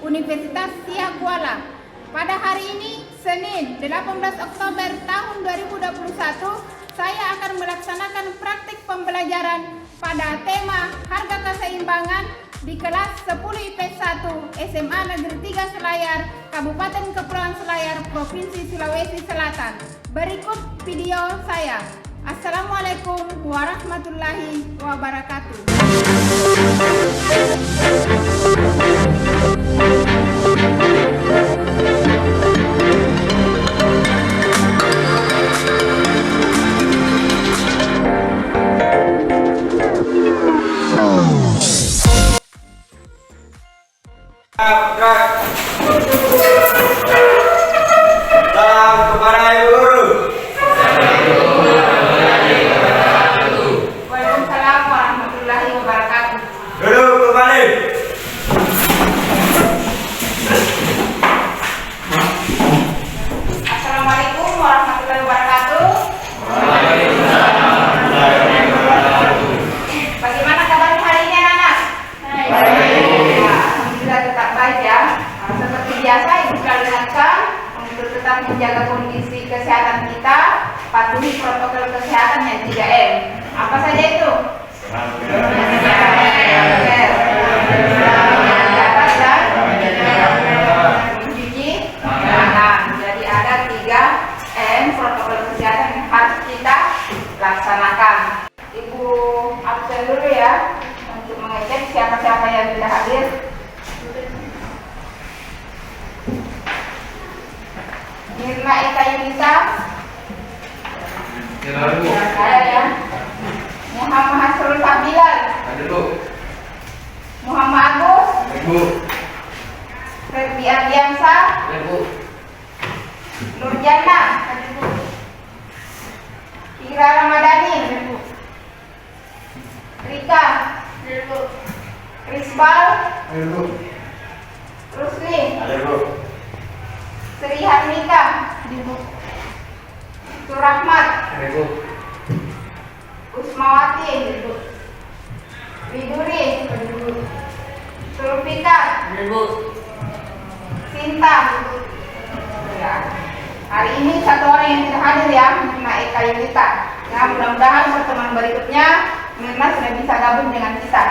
Universitas Siak Kuala. Pada hari ini, Senin 18 Oktober tahun 2021, saya akan melaksanakan praktik pembelajaran pada tema harga keseimbangan di kelas 10 IPS 1 SMA Negeri 3 Selayar, Kabupaten Kepulauan Selayar, Provinsi Sulawesi Selatan. Berikut video saya. Assalamualaikum warahmatullahi wabarakatuh. Salam kepada Ibu Guru. Waalaikumsalam warahmatullahi wabarakatuh. Duduk kembali. Assalamualaikum warahmatullahi wabarakatuh. Bagaimana kabar hari ini, anak-anak? Baik. Alhamdulillah tetap baik ya. Seperti biasa, Ibu sekalian ingatkan untuk tetap menjaga kondisi kesehatan kita, patuhi protokol kesehatan yang 3M. Apa saja itu? Mencuci tangan. Jadi ada 3M protokol kesehatan yang harus kita laksanakan. Ibu absen dulu ya untuk mengecek siapa-siapa yang tidak hadir. Mirna Eka Yunisa, saya ya. Muhammad Hasrul Fahbilal, Muhammad Agus, Ferdi Ardiansa, Nurjana, Ira Ramadhani, Rika, Risbal, Rusli, Sri Harmika, Surahmat, Usmawati, Widuri, Sulfika, Sinta. Ya. Hari ini satu orang yang tidak hadir ya, Mirna Eka Yunita. Ya, mudah-mudahan pertemuan berikutnya Mirna sudah bisa gabung dengan kita.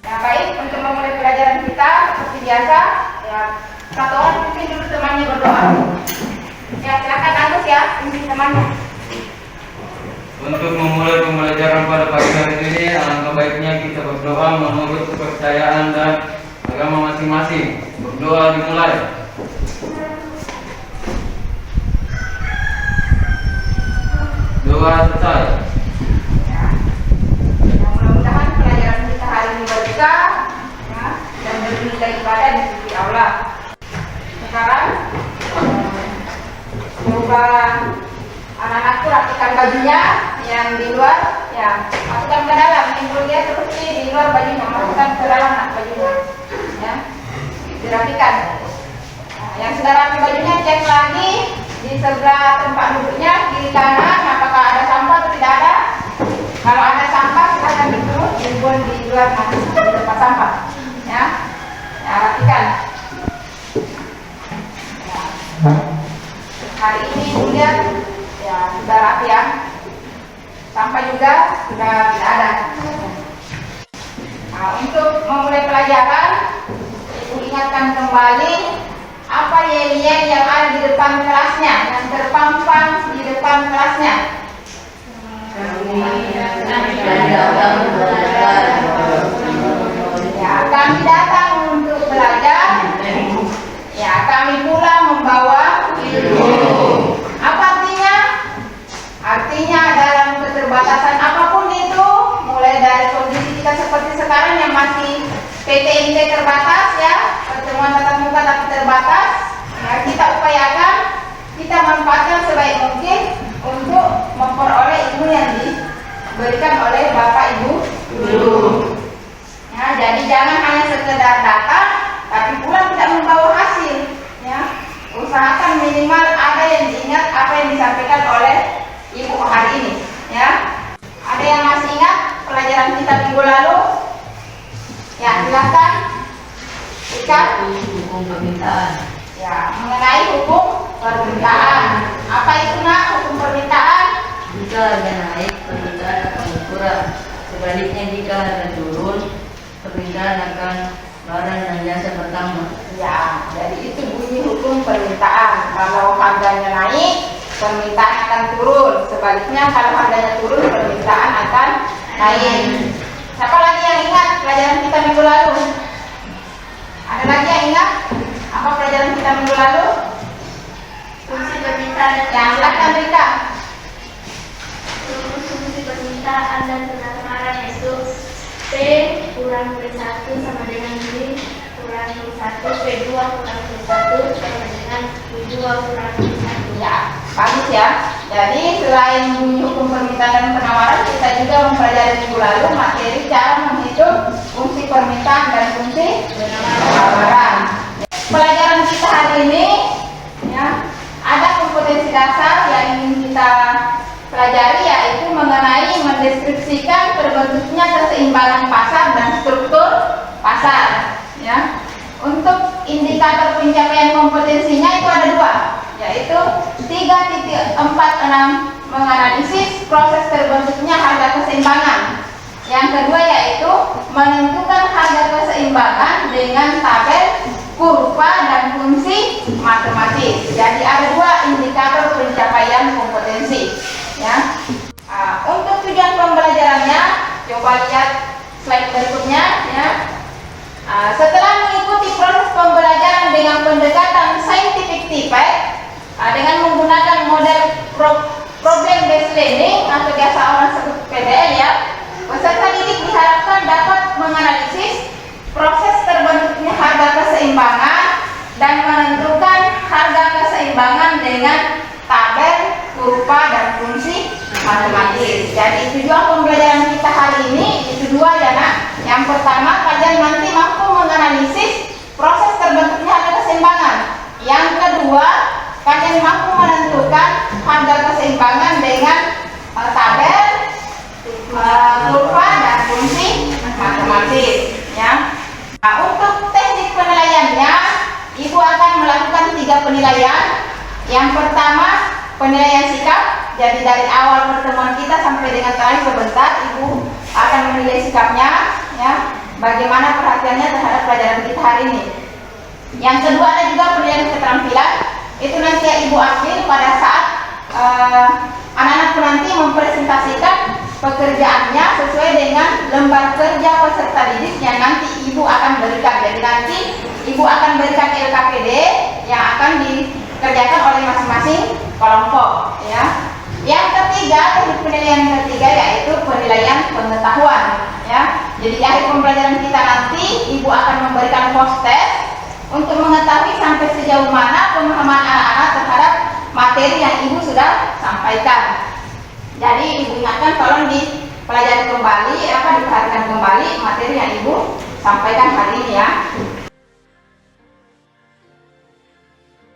Ya, baik, untuk memulai pelajaran kita seperti biasa, ya, satu orang pimpin dulu temannya berdoa. Ya, silakan Agus ya, pimpin temannya. Untuk memulai pembelajaran pada pagi hari ini, alangkah baiknya kita berdoa menurut kepercayaan dan agama masing-masing. Berdoa dimulai. Doa selesai. Ya. Mudah-mudahan pelajaran kita hari ini berkah ya, dan bernilai ibadah di sisi Allah. Sekarang coba anak-anakku rapikan bajunya yang di luar, ya masukkan ke dalam. Yang belum dia terus di luar bajunya, masukkan ke dalam bajunya, ya dirapikan. Nah, yang sudah rapi bajunya cek lagi di sebelah tempat duduknya kiri kanan, apakah ada sampah atau tidak ada. Kalau ada sampah silahkan dibuang di luar di tempat sampah, ya. Ya, rapikan. Ya. Hari ini lihat ya sudah rapi ya. Sampah juga sudah tidak ada. Nah, untuk memulai pelajaran, Ibu ingatkan kembali apa yel-yel yang ada di depan kelasnya, yang terpampang di depan kelasnya. Ya, kami datang untuk belajar. Ya, kami pula membawa ilmu. Apa artinya? Artinya dalam keterbatasan apapun itu, mulai dari kondisi kita seperti sekarang yang masih PTMT terbatas ya, pertemuan tatap muka tapi terbatas, ya, kita upayakan, kita manfaatkan sebaik mungkin untuk memperoleh ilmu yang diberikan oleh Bapak Ibu guru. Ya, jadi jangan hanya sekedar datang, tapi pula tidak membawa hasil. Ya, usahakan minimal ada yang diingat apa yang disampaikan oleh Ibu hari ini. Ya, ada yang masih ingat pelajaran kita minggu lalu? Ya, silakan. Ikan. hukum permintaan. Ya, mengenai hukum permintaan. Apa itu nak hukum permintaan? Jika harga naik, permintaan akan berkurang. Sebaliknya jika harga turun, permintaan akan barang dan jasa bertambah. Ya, jadi itu bunyi hukum permintaan. Kalau harganya naik, permintaan akan turun. Sebaliknya kalau harganya turun, permintaan akan naik. Siapa lagi yang ingat pelajaran kita minggu lalu? Ada lagi yang ingat apa pelajaran kita minggu lalu? Fungsi permintaan Yang silakan Rika. fungsi permintaan dan penataran yaitu P kurang P1 sama dengan B kurang P1, P2 kurang P1 sama dengan P2 kurang P1. Ya, bagus ya. Jadi selain bunyi hukum permintaan dan penawaran, kita juga mempelajari minggu lalu materi cara menghitung fungsi permintaan dan fungsi penawaran. Pelajaran kita hari ini ya, ada kompetensi dasar yang ingin kita pelajari, yaitu mengenai mendeskripsikan terbentuknya keseimbangan pasar dan struktur pasar. Ya, untuk indikator pencapaian kompetensinya itu ada dua, yaitu 3.46 menganalisis proses terbentuknya harga keseimbangan. Yang kedua yaitu menentukan harga keseimbangan dengan tabel, kurva, dan fungsi matematis. Jadi ada dua indikator pencapaian kompetensi. Ya. Untuk tujuan pembelajarannya, coba lihat slide berikutnya. Ya. Setelah mengikuti proses pembelajaran dengan pendekatan scientific type, dengan menggunakan model problem based learning atau biasa orang sebut PBL ya, peserta didik diharapkan dapat menganalisis proses terbentuknya harga keseimbangan dan menentukan harga keseimbangan dengan tabel, kurva, dan fungsi matematis. Jadi tujuan pembelajaran kita hari ini itu dua ya nak. Yang pertama, kalian nanti mampu menganalisis proses terbentuknya harga keseimbangan. Yang kedua, kalian mampu menentukan harga keseimbangan dengan tabel, kurva, dan fungsi matematis. Ya. Nah, untuk teknik penilaiannya, Ibu akan melakukan 3 penilaian. Yang pertama, penilaian sikap. Jadi dari awal pertemuan kita sampai dengan terakhir sebentar, Ibu akan menilai sikapnya, ya, bagaimana perhatiannya terhadap pelajaran kita hari ini. Yang kedua ada juga penilaian keterampilan. Itu nanti yang Ibu ambil pada saat anak-anak nanti mempresentasikan pekerjaannya sesuai dengan lembar kerja peserta didik yang nanti Ibu akan berikan. Jadi nanti Ibu akan berikan LKPD yang akan dikerjakan oleh masing-masing kelompok. Ya. Yang ketiga, teknik penilaian ketiga yaitu penilaian pengetahuan. Ya. Jadi di akhir pembelajaran kita nanti Ibu akan memberikan post test untuk mengetahui sampai sejauh mana pemahaman anak-anak terhadap materi yang Ibu sudah sampaikan. Jadi Ibu ingatkan tolong dipelajari kembali, diperhatikan kembali materi yang Ibu sampaikan hari ini ya.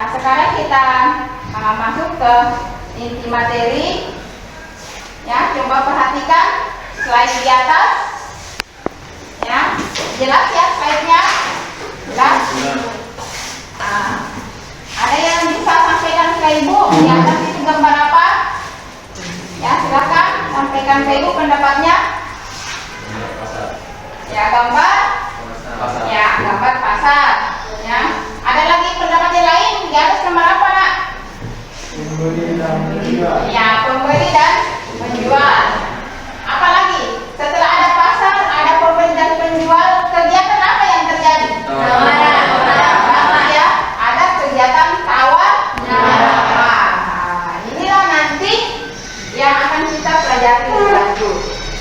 Nah, sekarang kita masuk ke inti materi. Ya, coba perhatikan slide di atas. Ya, jelas ya slide-nya? Jelas? Nah, ada yang bisa sampaikan ke Ibu? Di atas itu gambar apa? Ya, silakan sampaikan ke Ibu pendapatnya. Ya, gambar. Ya, gambar pasar. Ya, ada lagi pendapat yang lain? Di atas gambar apa nak? Ya, pembeli dan penjual. Apa lagi? Setelah ada pasar, ada pembeli dan penjual, kegiatan apa yang terjadi? Ya, ada kegiatan tawar menawar. Nah, inilah nanti yang akan kita pelajari lebih lanjut.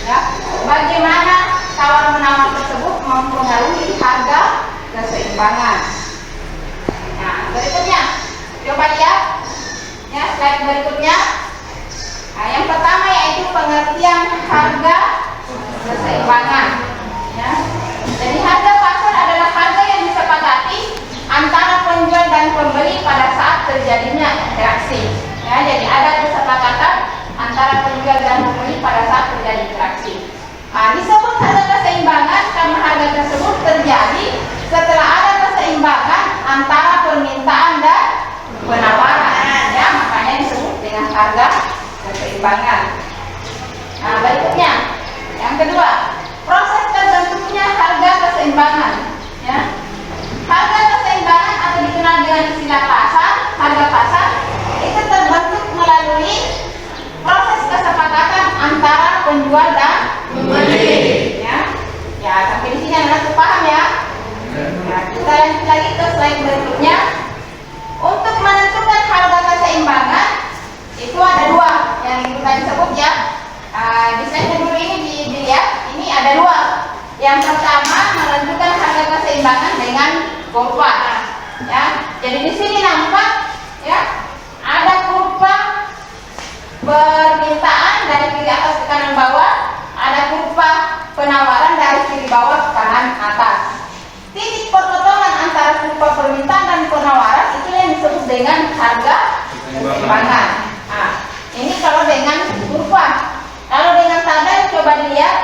Ya, bagaimana tawar menawar tersebut mempengaruhi harga keseimbangan. Nah, berikutnya, coba lihat. Ya, slide berikutnya. Nah, yang pertama yaitu pengertian harga keseimbangan. Ya. Jadi harga pasar adalah harga yang disepakati antara penjual dan pembeli pada saat terjadinya interaksi. Ya, jadi ada kesepakatan antara penjual dan pembeli pada saat terjadi interaksi. Nah, disebut harga keseimbangan karena harga tersebut terjadi setelah ada keseimbangan Ya, jadi di sini nampak ya ada kurva permintaan dari kiri atas ke kanan bawah, ada kurva penawaran dari kiri bawah ke kanan atas. Titik perpotongan antara kurva permintaan dan penawaran itu yang disebut dengan harga keseimbangan. Nah, ini kalau dengan kurva. Kalau dengan tabel coba dilihat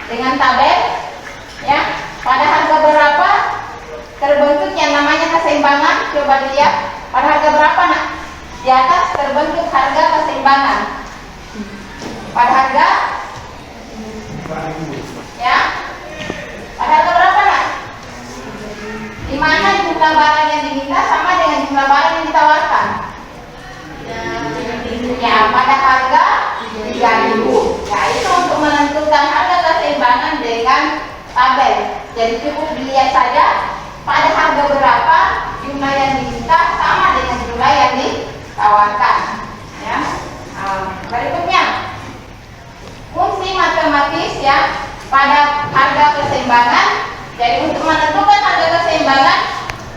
dengan tabel ya, pada harga berapa terbentuk yang namanya keseimbangan, coba dilihat pada harga berapa nak? Di atas terbentuk harga keseimbangan. Pada harga ya, pada harga berapa nak? Di mana jumlah barang yang diminta sama dengan jumlah barang yang ditawarkan? Ya, pada harga 3.000. Ya, itu untuk menentukan harga keseimbangan dengan tabel. Jadi cukup dilihat saja pada harga berapa jumlah yang diminta sama dengan jumlah yang ditawarkan. Ya. Berikutnya fungsi matematis ya pada harga keseimbangan. Jadi untuk menentukan harga keseimbangan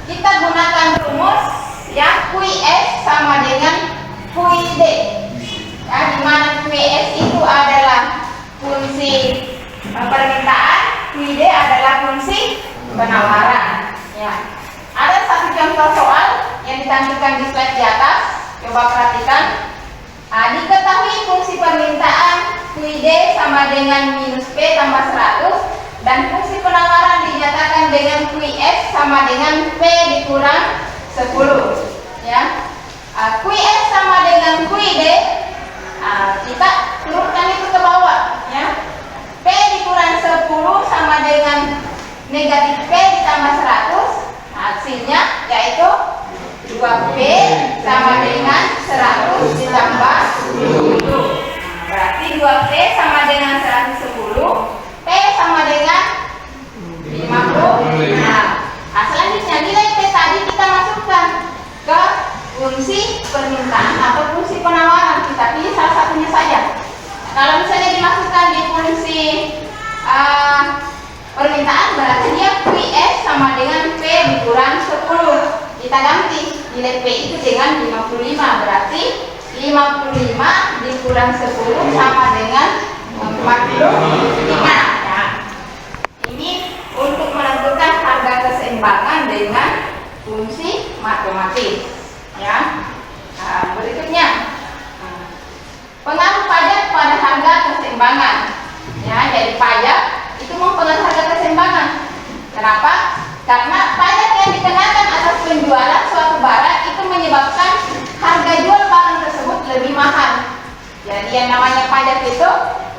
kita gunakan rumus ya QS sama dengan QD. Ya, di mana QS itu adalah fungsi permintaan, QD adalah fungsi penawaran. Ya. Ada satu contoh soal yang ditampilkan di slide di atas. Coba perhatikan. Diketahui fungsi permintaan QD sama dengan minus P tambah 100 dan fungsi penawaran dinyatakan dengan QS sama dengan P dikurang 10. Ya. QS sama dengan QD, kita turunkan itu ke bawah. Ya. P dikurang 10 sama dengan negatif P ditambah 100, hasilnya yaitu 2P sama dengan 100 ditambah 10. Berarti 2P sama dengan 110, P sama dengan 50. Nah, selanjutnya nilai P tadi kita masukkan ke fungsi permintaan atau fungsi penawaran. Kita pilih salah satunya saja. Kalau misalnya dimasukkan di fungsi permintaan, berarti dia QS sama dengan P dikurang 10. Kita ganti nilai P itu dengan 55. Berarti 55 dikurang 10 sama dengan 45. Ya. Ini untuk menentukan harga keseimbangan dengan fungsi matematis. Ya. Berikutnya pengaruh pajak pada harga keseimbangan. Ya, jadi pajak itu mempengaruhi harga keseimbangan. Kenapa? Karena pajak yang dikenakan atas penjualan suatu barang itu menyebabkan harga jual barang tersebut lebih mahal. Jadi yang namanya pajak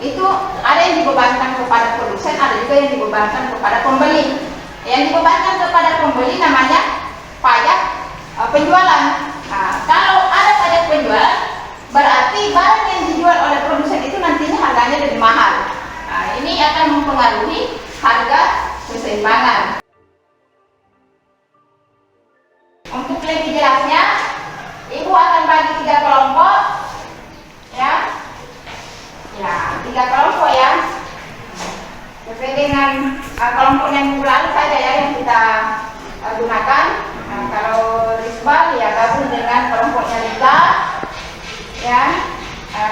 itu ada yang dibebankan kepada produsen, ada juga yang dibebankan kepada pembeli. Yang dibebankan kepada pembeli namanya pajak penjualan. Nah, kalau ada pajak penjualan, berarti barang yang dijual oleh produsen itu nantinya harganya lebih mahal. Nah, ini akan mempengaruhi harga keseimbangan. Untuk lebih jelasnya, Ibu akan bagi 3 kelompok. Ya. Ya, 3 kelompok ya. Sesuai dengan kelompok yang lalu saja ya yang kita gunakan. Nah, kalau Risbal ya gabung dengan kelompoknya Lita. Ya.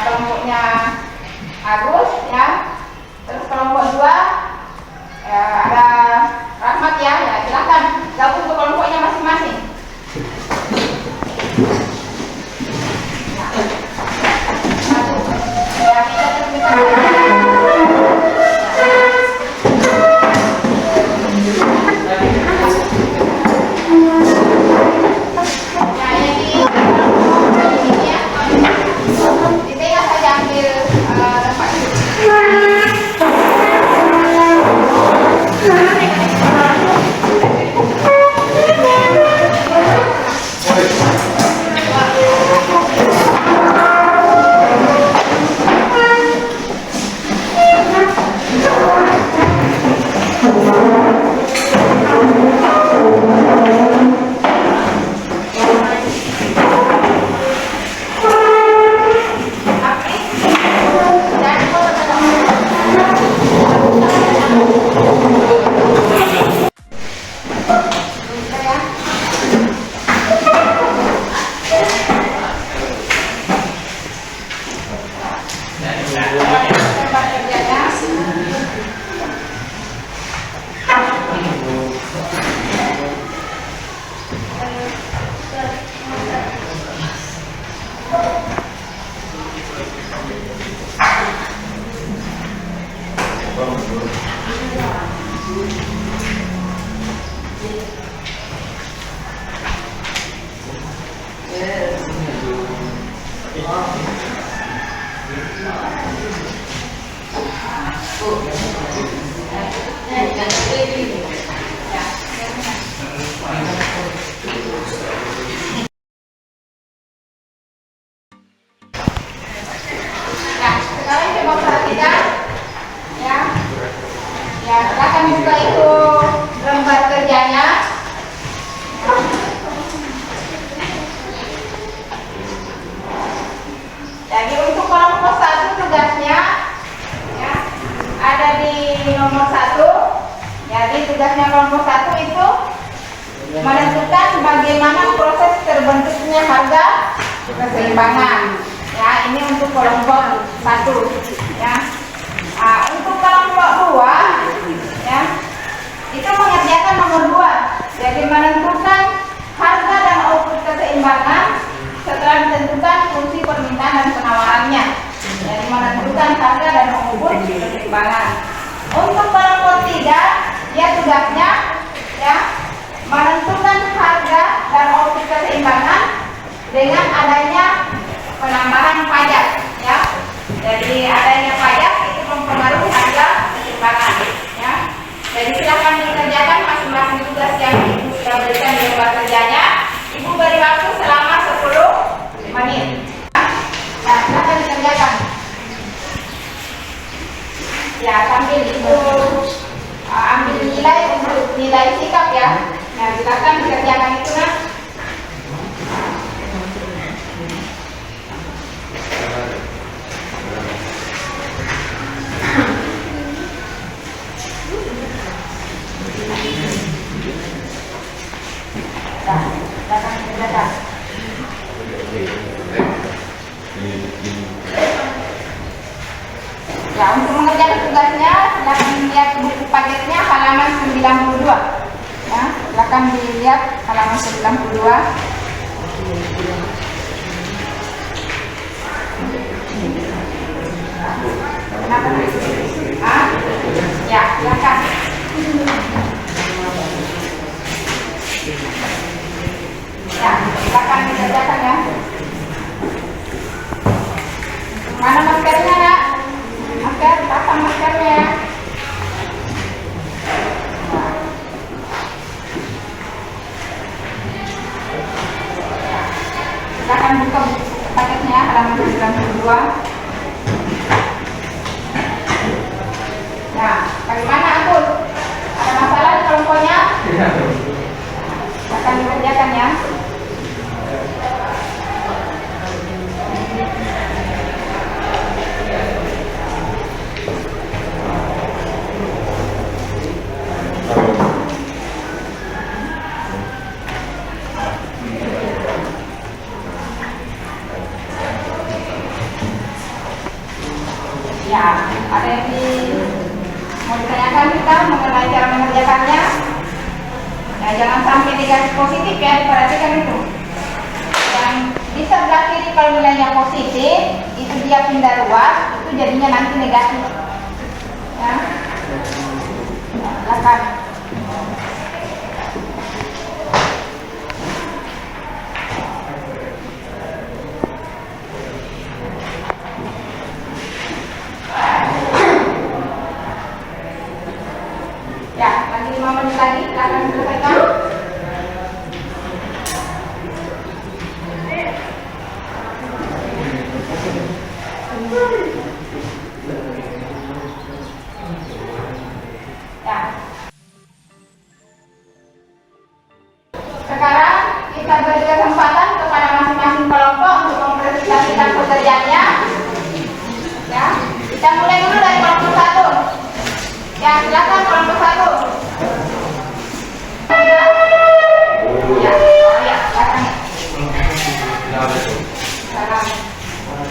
Kelompoknya Agus ya. Terus kelompok 2 ada Rahmat ya. Ya, silakan gabung ke kelompoknya masing-masing. Ya, kita Nah, sekarang coba perhatikan, ya. Ya, silakan buka itu lembar kerjanya. Jadi untuk kelompok 1 tugasnya, ya, ada di nomor 1. Jadi tugasnya kelompok 1 itu menentukan bagaimana proses terbentuknya harga keseimbangan. Ya, ini untuk kelompok 1. Ya. Nah, untuk kelompok 2, ya, itu mengerjakan nomor 2. Jadi menentukan harga dan output keseimbangan setelah ditentukan fungsi permintaan dan penawarannya. Jadi menentukan harga dan output keseimbangan. Untuk kelompok 3, ya tugasnya, ya, menentukan harga dan output keseimbangan dengan adanya penambahan pajak, ya. Jadi adanya pajak itu mempengaruhi harga keseimbangan, ya. Jadi silakan dikerjakan masing-masing tugas yang Ibu sudah berikan di lembar kerjanya. Ibu beri waktu selama 10 menit. Nah, silakan dikerjakan. Ya, sambil itu ambil nilai untuk nilai sikap, ya. Nah, silakan dikerjakan itu, nah. Nah, silakan dikerjakan. Ya, untuk mengerjakan tugasnya silakan lihat buku paketnya halaman 92. Ya, silakan dilihat halaman 92. Kenapa? Ah? Ya, silakan. Ya, silakan dikerjakan, ya. Mana maskernya, Nak? Masker, pasang maskernya, ya. Silakan buka buku paketnya halaman 92. Nah, bagaimana aku? Ada masalah di kelompoknya? Akan dikerjakan, ya. Ya, ada yang mau ditanyakan kita mengenai cara mengerjakannya. Ya, jangan sampai negatif positif, ya, diperhatikan itu. Yang di sebelah kiri kalau nilainya positif, itu dia pindah ruas, itu jadinya nanti negatif. Ya, silakan. Ya, lagi 5 menit lagi, silakan selesaikan. Ya. Sekarang kita beri kesempatan kepada masing-masing kelompok untuk mempresentasikan pekerjaannya. Ya, kita mulai dulu dari kelompok 1. Ya, silakan kelompok 1. Ya, silakan.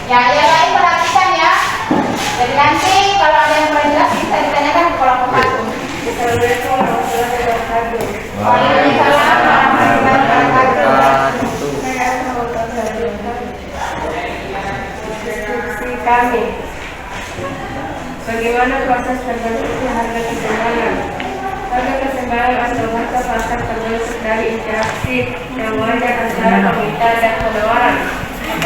Ya, yang lain perhatikan, ya. Jadi nanti kalau ada yang kurang jelas bisa ditanyakan ke kelompok 1. Waalaikumsalam warahmatullahi wabarakatuh. Instruksi kami. Bagaimana proses terbentuknya harga keseimbangan? Harga keseimbangan atau harga pasar terbentuk dari interaksi yang wajar antara permintaan dan penawaran.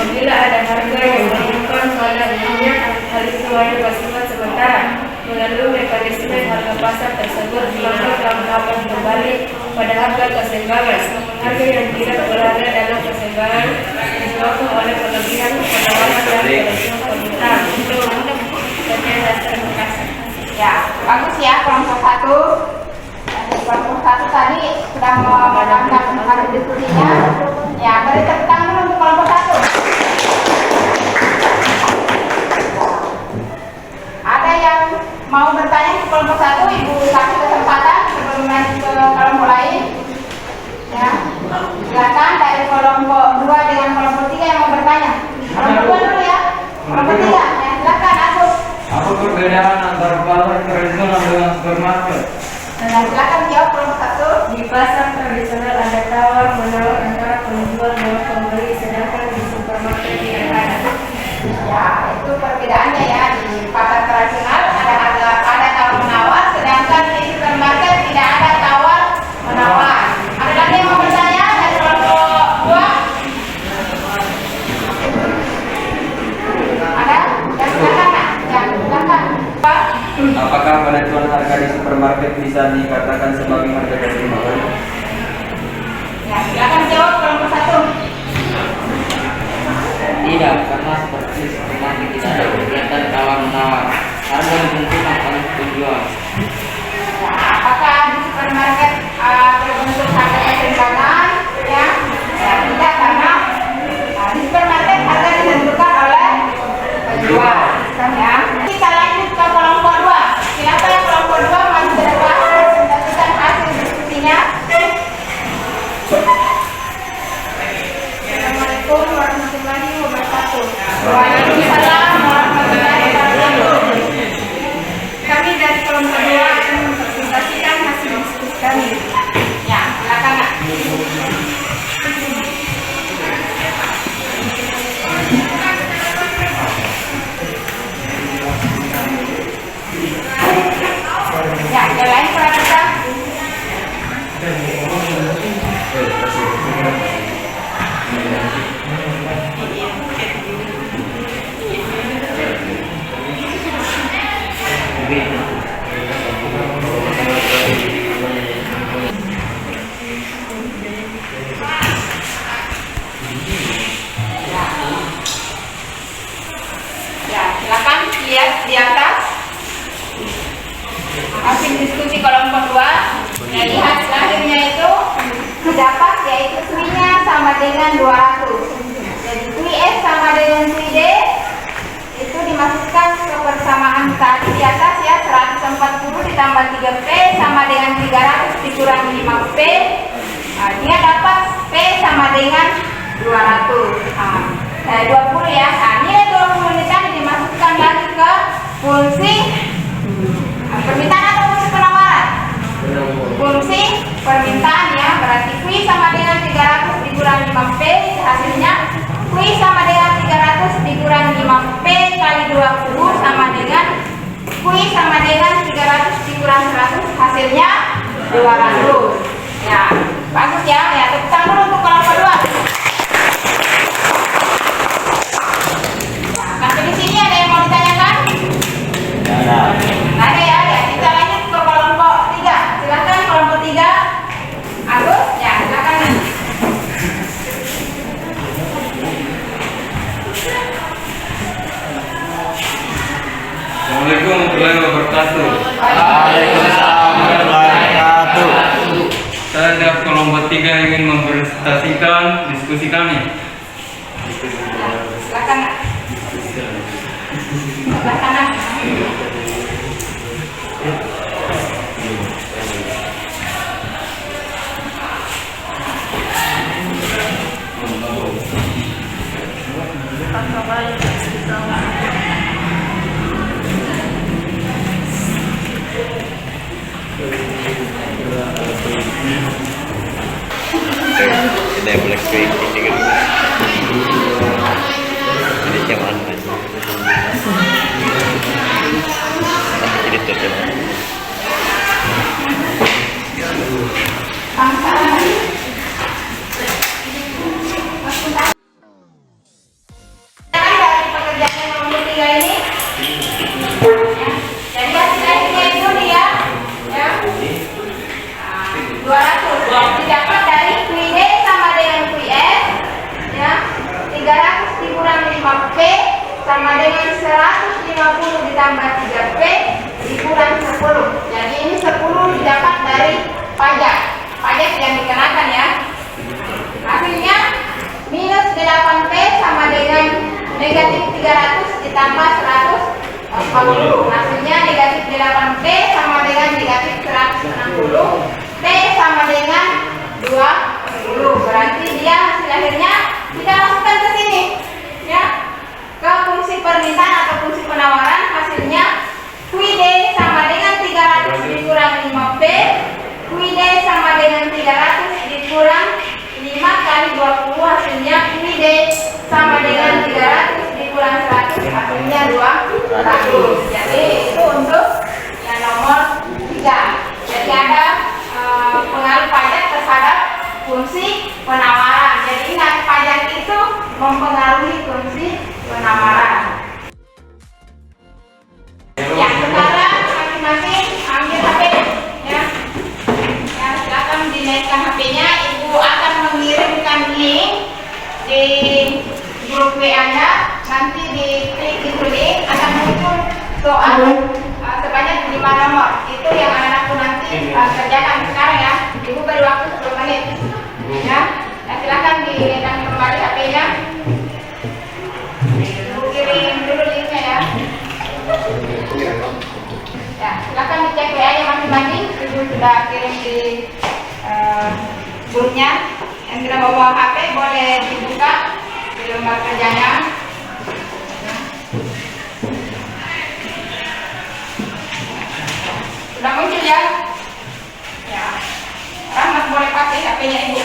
Apabila ada harga yang menunjukkan pada umumnya, hal itu hanya bersifat sementara. Melalui mekanisme harga pasar tersebut dilakukan dalam tahapan kembali pada harga keseimbangan. Harga yang tidak berada dalam keseimbangan disebabkan oleh kelebihan penawaran dan kelebihan permintaan. Ya, bagus ya kelompok 1. Kelompok 1 tadi sudah melakukan diskusinya. Ya, beri tepuk tangan dulu untuk kelompok 1. Ada yang mau bertanya ke kelompok 1, Ibu kasih kesempatan sebelum naik ke kelompok lain. Ya, silakan dari kelompok 2 dengan kelompok 3 yang mau bertanya. Kelompok 2 dulu ya. Kelompok 3, ya silakan Agus. Apa perbedaan antara pasar tradisional dengan supermarket? Nah, silakan jawab kelompok 1. Di pasar tradisional ada tawar menawar antara penjual dan pembeli, sedangkan di supermarket tidak ada. Ya, itu perbedaannya ya. Di pasar tradisional ada tawar menawar, sedangkan di supermarket tidak ada tawar menawar. Ada lagi yang mau bertanya dari kelompok 2? Ada? Ya silakan Nak. Ya silakan. Pak. Apakah penentuan harga di supermarket bisa dikatakan sebagai harga keseimbangan? Ya silakan jawab kelompok 1. Tidak, karena seperti supermarket tidak ada kegiatan tawar-menawar. Harga ditentukan oleh penjual. Ya, apakah di supermarket terbentuk harga keseimbangan? Ya, ya tidak karena di supermarket harga ditentukan oleh penjual. Ya, kita lanjut ke kelompok 2. Siapa yang kelompok 2 maju ke depan presentasikan hasil diskusinya. Assalamualaikum warahmatullahi wabarakatuh. Waalaikumsalam warahmatullahi wabarakatuh. Kami dari kelompok 2 akan mempresentasikan hasil diskusi kami. Ya, silakan Nak. Ya, yang lain perhatikan. Ya, silakan lihat di atas hasil diskusi kelompok 2. Ya, lihat lahirnya itu terdapat yaitu Swi-nya sama dengan 200. Jadi Swi S sama dengan Swi D itu dimasukkan ke persamaan tadi di atas ya, 140 ditambah 3P sama dengan 300 dikurangi 5P. Nah, dia dapat P sama dengan 200. Nah, 20 ya. Nah, nilai 20 ini tadi dimasukkan lagi ke fungsi permintaan atau fungsi penawaran? Fungsi permintaan ya, berarti Q sama dengan 300 dikurangi 5P, hasilnya Q sama dengan 300 dikurangi 5P kali 20 sama dengan Q sama dengan 300 dikurangi 100, hasilnya 200. Ya, bagus ya. Ya, tepuk tangan dulu untuk kelompok 2. Sampai di sini ada yang mau ditanyakan? Ada ya, ya. Kita lanjut ke kelompok 3. Silakan kelompok 3. Agus, ya silakan. Assalamualaikum warahmatullahi wabarakatuh. Waalaikumsalam warahmatullahi wabarakatuh. Saya dari kelompok 3 ingin mempresentasikan diskusi kami. Silakan. Silakan. Ini black paint ini kan. Ini cuman. Ini tutup. negatif 300 ditambah 140. Hasilnya negatif 8P sama dengan negatif 160. P sama dengan 20. Berarti dia hasil akhirnya kita masukkan ke sini, ya, ke fungsi permintaan atau fungsi penawaran. Hasilnya QD sama dengan 300 dikurang 5P. QD sama dengan 300 dikurang 5 kali 20. Hasilnya QD sama dengan 300 dikurang 100. Hasilnya 200. Jadi itu untuk yang nomor 3. Jadi ada pengaruh pajak terhadap fungsi penawaran. Jadi ingat, pajak itu mempengaruhi fungsi penawaran. Ya, sekarang masing-masing ambil HP, ya. Ya, silakan dinaikkan HP-nya. Ibu akan mengirimkan link di grup WA-nya. Nanti diklik itu link akan muncul soal sebanyak 5 nomor. Itu yang anak-anakku nanti kerjakan sekarang, ya. Ibu beri waktu 10 menit. Ya, silakan dinaikkan kembali HP-nya. Ibu kirim dulu linknya, ya. Ya, silakan dicek WA-nya masing-masing. Ibu sudah kirim di grupnya. Yang tidak bawa HP boleh dibuka di lembar kerjanya. Sudah muncul, ya. Ya, Rahmat boleh pakai HP-nya ibu.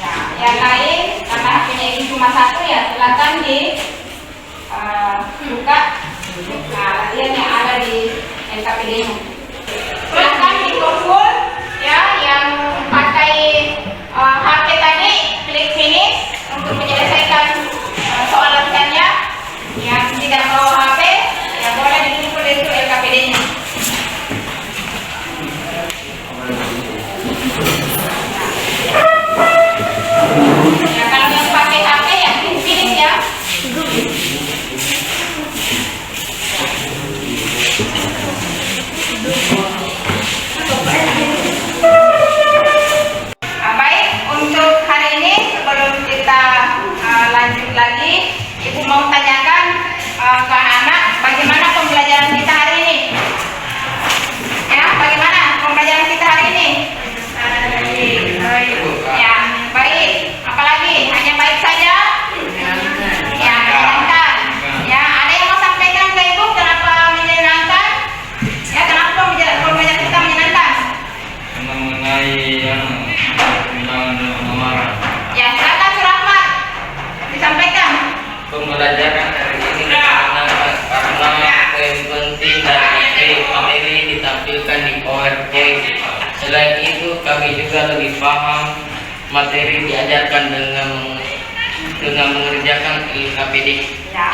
Ya, yang lain karena HP-nya ibu cuma satu, ya, silakan di buka. Nah, latihan yang ada di NKPD-nya. Silakan di full, ya, yang pakai HP tadi klik finish untuk menyelesaikan soal latihannya. Yang tidak bawa HP, ya boleh dikumpul itu LKPD-nya. Ya, kalau yang pakai HP ya finish, ya. Baik, untuk hari ini sebelum kita lanjut lagi, Ibu mau tanyakan ke anak bagaimana pembelajaran kita hari ini. Ya, bagaimana pembelajaran kita hari ini? Ya, baik. Apalagi hanya baik saja? Ya, menyenangkan. Ya, ada yang mau sampaikan ke Ibu kenapa menyenangkan? Ya, kenapa pembelajaran kita menyenangkan? Mengenai permintaan dan penawaran. Ya, silakan Surahmat disampaikan. Pembelajaran hari ini menyenangkan karena poin penting dari materi ditampilkan di PowerPoint. Selain itu, kami juga lebih paham materi diajarkan dengan mengerjakan LKPD. Ya,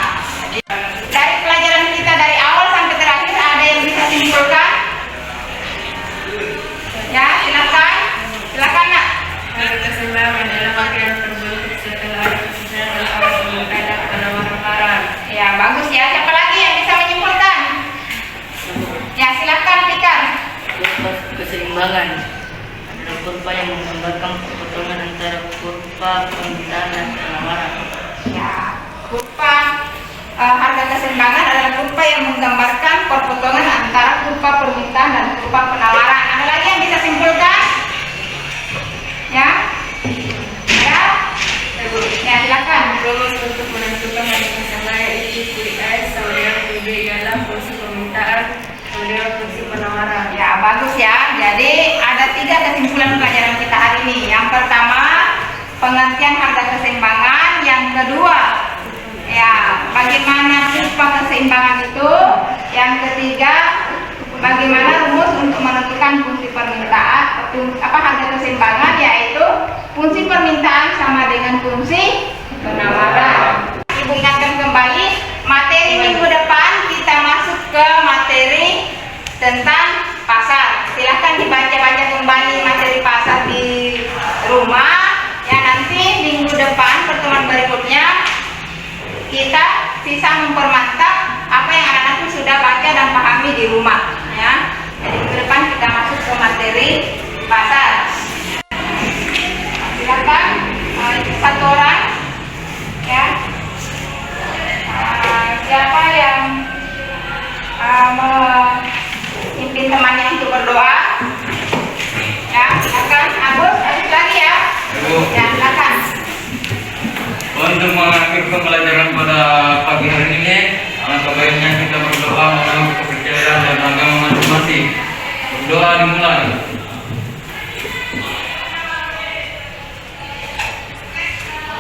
dari pelajaran kita dari awal sampai terakhir ada yang bisa simpulkan? Ya, silakan nak. Keseimbangan dalam pakaian terbentuk setelah ada penawaran. Ya, bagus, ya. Siapa lagi yang bisa menyimpulkan? Ya, silakan Fikar. Keseimbangan adalah kurva yang menggambarkan perpotongan antara kurva permintaan dan penawaran. Ya, kurva harga keseimbangan adalah kurva yang menggambarkan perpotongan antara kurva permintaan dan kurva penawaran. Ada lagi yang bisa simpulkan? Ya, ya, ya, silakan. Rumus untuk menentukan harga keseimbangan itu QS sama dengan QB ialah fungsi permintaan sama dengan fungsi penawaran. Ya, bagus, ya. Jadi ada 3 kesimpulan pelajaran kita hari ini. Yang pertama, pengertian harga keseimbangan. Yang kedua, ya, bagaimana kurva keseimbangan itu. Yang ketiga, bagaimana rumus untuk menentukan fungsi permintaan, harga keseimbangan, yaitu fungsi permintaan sama dengan fungsi penawaran. Ibu ingatkan kembali, materi minggu depan kita masuk ke materi tentang pasar. Silahkan dibaca-baca kembali materi pasar di rumah. Ya, nanti minggu depan pertemuan berikutnya kita bisa mempermantap apa yang anak-anakku sudah baca dan pahami di rumah. Ya, jadi minggu depan kita masuk ke materi pasar. Silakan satu orang, ya. berdoa. Ya, silakan. Agus, lanjut lagi ya. Ya, silakan. Untuk mengakhiri pembelajaran pada pagi hari ini, alangkah baiknya kita berdoa menurut kepercayaan dan agama masing-masing. Berdoa dimulai.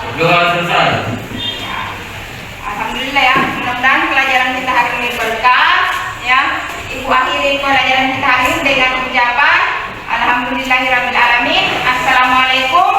Berdoa selesai. Alhamdulillah ya, mudah-mudahan pelajaran kita hari ini berkah ya. Ibu akhiri pelajaran kita hari ini dengan ucapan Alhamdulillahirabbil alamin. Assalamualaikum